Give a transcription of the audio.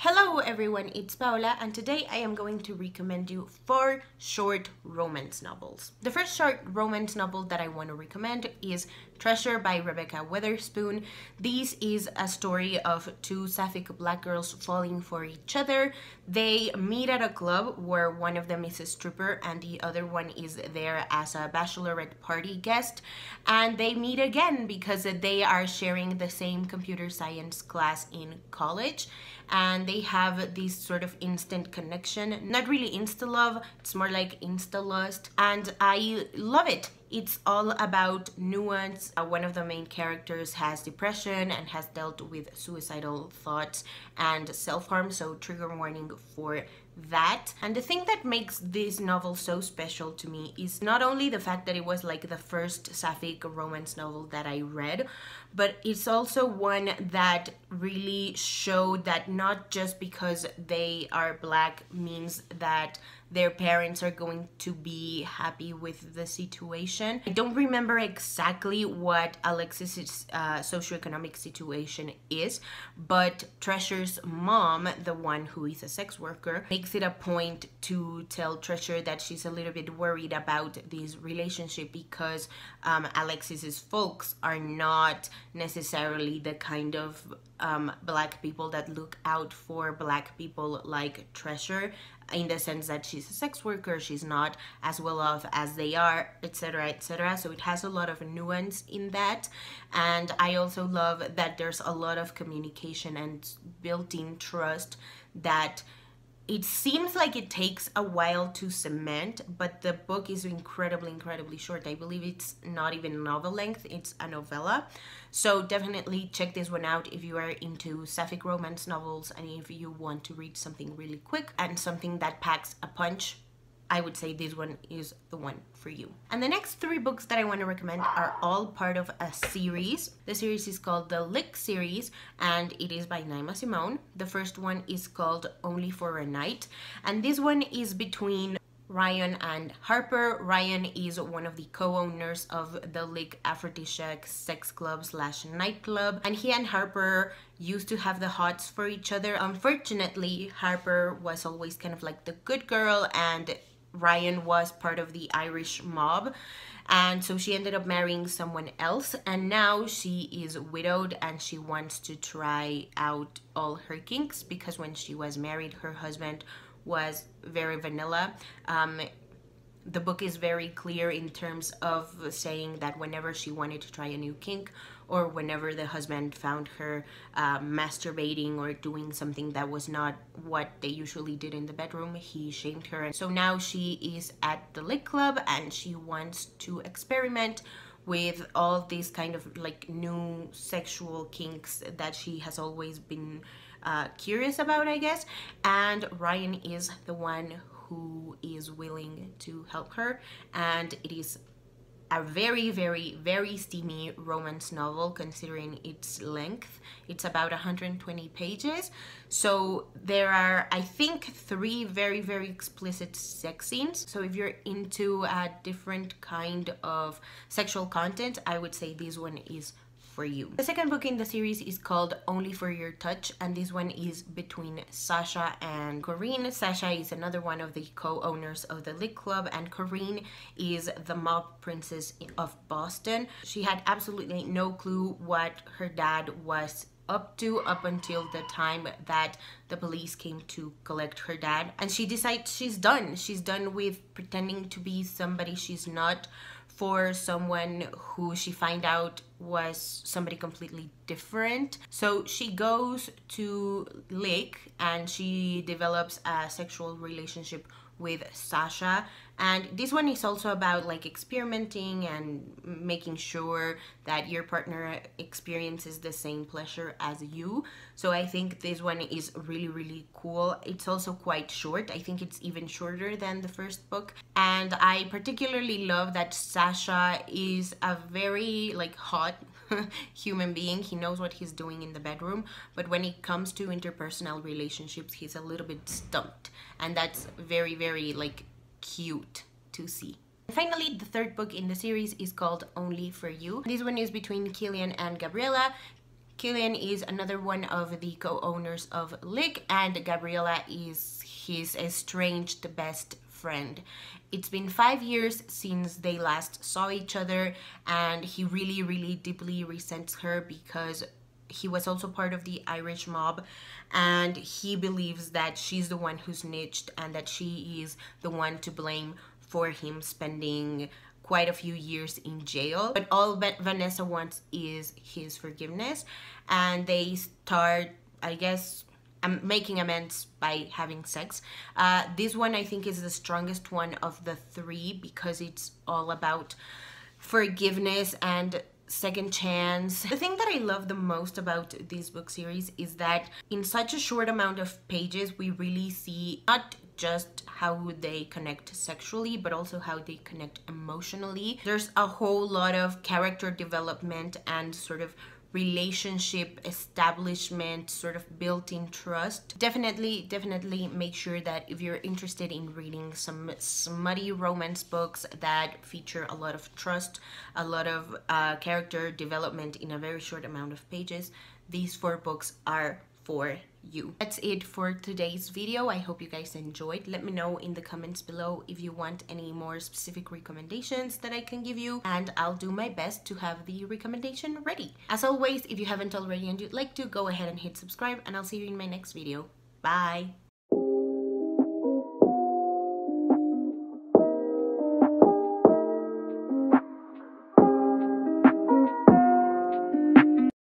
Hello everyone, it's Paola and today I am going to recommend you 4 short romance novels. The first short romance novel that I want to recommend is Treasure by Rebecca Weatherspoon. This is a story of two sapphic black girls falling for each other. They meet at a club where one of them is a stripper and the other one is there as a bachelorette party guest, and they meet again because they are sharing the same computer science class in college, and they have this sort of instant connection. Not really insta love, it's more like insta lust, and I love it. It's all about nuance. One of the main characters has depression and has dealt with suicidal thoughts and self-harm, so trigger warning for that. And the thing that makes this novel so special to me is not only the fact that it was like the first sapphic romance novel that I read, but it's also one that really showed that not just because they are black means that their parents are going to be happy with the situation. I don't remember exactly what Alexis's socioeconomic situation is, but Treasure's mom, the one who is a sex worker, makes it a point to tell Treasure that she's a little bit worried about this relationship because Alexis's folks are not necessarily the kind of black people that look out for black people like Treasure, in the sense that she's a sex worker, she's not as well off as they are, etc, etc. So it has a lot of nuance in that, and I also love that there's a lot of communication and built-in trust that it seems like it takes a while to cement, but the book is incredibly short. I believe it's not even novel length, it's a novella. So definitely check this one out if you are into sapphic romance novels and if you want to read something really quick and something that packs a punch. I would say this one is the one for you. And the next 3 books that I want to recommend are all part of a series. The series is called the Lick series and it is by Naima Simone. The first one is called Only for a Night, and this one is between Ryan and Harper. Ryan is one of the co-owners of the Lick Aphrodisiac sex club / nightclub, and he and Harper used to have the hots for each other. Unfortunately, Harper was always kind of like the good girl and Ryan was part of the Irish mob, and so she ended up marrying someone else, and now she is widowed and she wants to try out all her kinks because when she was married, her husband was very vanilla. The book is very clear in terms of saying that whenever she wanted to try a new kink, or whenever the husband found her masturbating or doing something that was not what they usually did in the bedroom, he shamed her. And so now she is at the Lick Club and she wants to experiment with all these kind of like new sexual kinks that she has always been curious about, I guess. And Ryan is the one who is willing to help her, and it is a very steamy romance novel considering its length. It's about 120 pages, so there are, I think, 3 very explicit sex scenes. So if you're into a different kind of sexual content, I would say this one is for you. The second book in the series is called Only for Your Touch, and this one is between Sasha and Corinne. Sasha is another one of the co-owners of the Lick Club, and Corinne is the mob princess of Boston. She had absolutely no clue what her dad was up to up until the time that the police came to collect her dad, and she decides she's done with pretending to be somebody she's not for someone who she find out was somebody completely different. So she goes to Lick and she develops a sexual relationship with Sasha, and this one is also about like experimenting and making sure that your partner experiences the same pleasure as you. So I think this one is really cool. It's also quite short. I think it's even shorter than the first book, and I particularly love that Sasha is a very like hot human being. He knows what he's doing in the bedroom, but when it comes to interpersonal relationships, he's a little bit stumped, and that's very like cute to see. Finally, the third book in the series is called Only for You. This one is between Killian and Gabriella. Killian is another one of the co-owners of Lick, and Gabriella is his estranged best friend. It's been 5 years since they last saw each other, and he really deeply resents her because he was also part of the Irish mob, and he believes that she's the one who snitched and that she is the one to blame for him spending quite a few years in jail. But all Vanessa wants is his forgiveness, and they start, I guess, making amends by having sex. This one I think is the strongest one of the three because it's all about forgiveness and second chance. The thing that I love the most about this book series is that in such a short amount of pages we really see not just how they connect sexually but also how they connect emotionally. There's a whole lot of character development and sort of relationship establishment, sort of built-in trust. Definitely make sure that if you're interested in reading some smutty romance books that feature a lot of trust, a lot of character development in a very short amount of pages, these 4 books are for you. That's it for today's video. I hope you guys enjoyed. Let me know in the comments below if you want any more specific recommendations that I can give you, and I'll do my best to have the recommendation ready. As always, if you haven't already and you'd like to, go ahead and hit subscribe, and I'll see you in my next video. Bye!